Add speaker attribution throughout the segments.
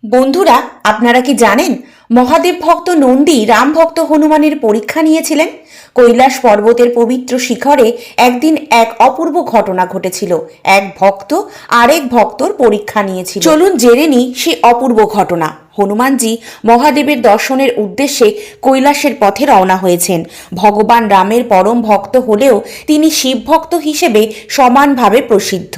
Speaker 1: বন্ধুরা, আপনারা কি জানেন মহাদেব ভক্ত নন্দী রাম ভক্ত হনুমানের পরীক্ষা নিয়েছিলেন? কৈলাস পর্বতের পবিত্র শিখরে একদিন এক অপূর্ব ঘটনা ঘটেছিল। এক ভক্ত আরেক ভক্তর পরীক্ষা নিয়েছিল। চলুন জেনে নিই সেই অপূর্ব ঘটনা। হনুমানজি মহাদেবের দর্শনের উদ্দেশ্যে কৈলাসের পথে রওনা হয়েছেন। ভগবান রামের পরম ভক্ত হলেও তিনি শিব ভক্ত হিসেবে সমানভাবে প্রসিদ্ধ।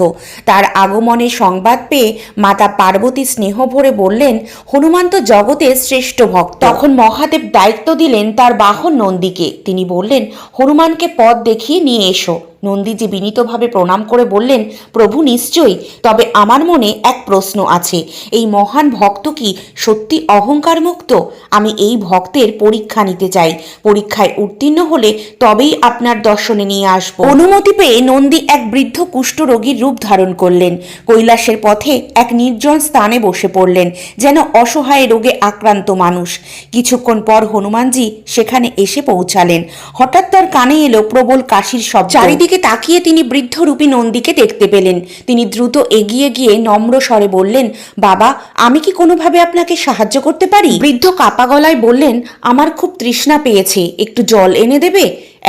Speaker 1: তার আগমনের সংবাদ পেয়ে মাতা পার্বতী স্নেহ ভরে বললেন, হনুমান তো জগতের শ্রেষ্ঠ ভক্ত। তখন মহাদেব দায়িত্ব দিলেন তার বাহন নন্দীকে। তিনি বললেন, হনুমানকে পথ দেখিয়ে নিয়ে এসো। নন্দীজি বিনীতভাবে প্রণাম করে বললেন, প্রভু নিশ্চয়ই, তবে আমার মনে এক প্রশ্ন আছে। এই মহান ভক্ত কি সত্যি অহংকার মুক্ত? আমি এই ভক্তের পরীক্ষা নিতে চাই। পরীক্ষায় উত্তীর্ণ হলে তবেই আপনার দর্শনে নিয়ে আসব। অনুমতি পেয়ে নন্দী এক বৃদ্ধ কুষ্ঠরোগীর রূপ ধারণ করলেন। কৈলাসের পথে এক নির্জন স্থানে বসে পড়লেন, যেন অসহায় রোগে আক্রান্ত মানুষ। কিছুক্ষণ পর হনুমানজি সেখানে এসে পৌঁছালেন। হঠাৎ তার কানে এলো প্রবল কাশির শব্দ। চারিদিকে তাকিয়ে তিনি বৃদ্ধরূপী নন্দীকে দেখতে পেলেন। তিনি দ্রুত এগিয়ে গিয়ে নম্র স্বরে বললেন, বাবা, আমি কি কোনোভাবে আপনাকে সাহায্য করতে পারি? বৃদ্ধ কাপা গলায় বললেন, আমার খুব তৃষ্ণা পেয়েছে, একটু জল এনে দেবে?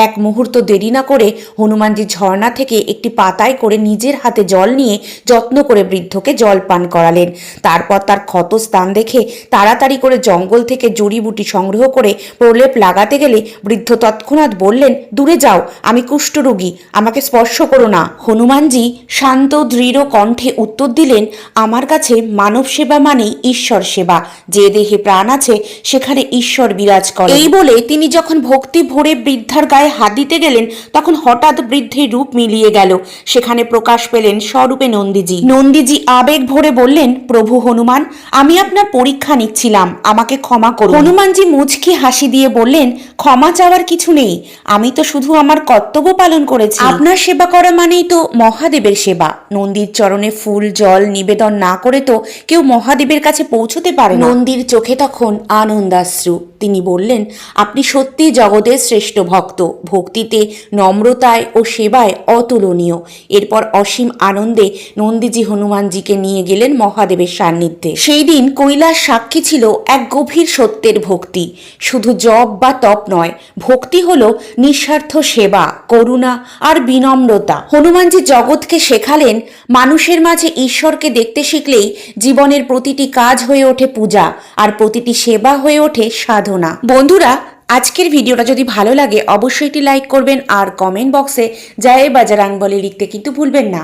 Speaker 1: এক মুহূর্ত দেরি না করে হনুমানজি ঝর্ণা থেকে একটি পাতায় করে নিজের হাতে জল নিয়ে যত্ন করে বৃদ্ধকে জল পান করালেন। তারপর তার ক্ষত স্থান দেখে তাড়াতাড়ি করে জঙ্গল থেকে জড়িবুটি সংগ্রহ করে প্রলেপ লাগাতে গেলে বৃদ্ধ তৎক্ষণাৎ বললেন, দূরে যাও, আমি কুষ্ঠরোগী, আমাকে স্পর্শ করো না। হনুমানজি শান্ত দৃঢ় কণ্ঠে উত্তর দিলেন, আমার কাছে মানব সেবা মানেই ঈশ্বর সেবা। যে দেহে প্রাণ আছে সেখানে ঈশ্বর বিরাজ করে। এই বলে তিনি যখন ভক্তি ভরে বৃদ্ধার গায়ে হাত দিতে গেলেন, তখন হঠাৎ বৃদ্ধের রূপ মিলিয়ে গেল। সেখানে প্রকাশ পেলেন স্বরূপে নন্দীজি। নন্দীজি আবেগ ভরে বললেন, প্রভু হনুমান, আমি আপনার পরীক্ষা নিচ্ছিলাম, আমাকে ক্ষমা করুন। হনুমানজি মুচকি হাসি দিয়ে বললেন, ক্ষমা চাওয়ার কিছু নেই, আমি তো শুধু আমার কর্তব্য পালন করেছি। আপনার সেবা করা মানেই তো মহাদেবের সেবা। নন্দীর চরণে ফুল জল নিবেদন না করে তো কেউ মহাদেবের কাছে পৌঁছতে পারে না। নন্দীর চোখে তখন আনন্দাশ্রু। তিনি বললেন, আপনি সত্যি জগতের শ্রেষ্ঠ ভক্ত, ভক্তিতে, নম্রতায় ও সেবায় অতুলনীয়। এরপর অসীম আনন্দে নন্দীজি হনুমানজিকে নিয়ে গেলেন মহাদেবের সান্নিধ্যে। সেই দিন কৈলাস সাক্ষী ছিল এক গভীর সত্যের ভক্তি। শুধু জপ বা তপ নয়, ভক্তি হলো নিঃস্বার্থ সেবা, করুণা আর বিনম্রতা। হনুমানজি জগৎকে শেখালেন, মানুষের মাঝে ঈশ্বরকে দেখতে শিখলেই জীবনের প্রতিটি কাজ হয়ে ওঠে পূজা, আর প্রতিটি সেবা হয়ে ওঠে সাধনা। বন্ধুরা, আজকের ভিডিওটা যদি ভালো লাগে অবশ্যই একটি লাইক করবেন, আর কমেন্ট বক্সে জয় বজরং বলে লিখতে কিন্তু ভুলবেন না।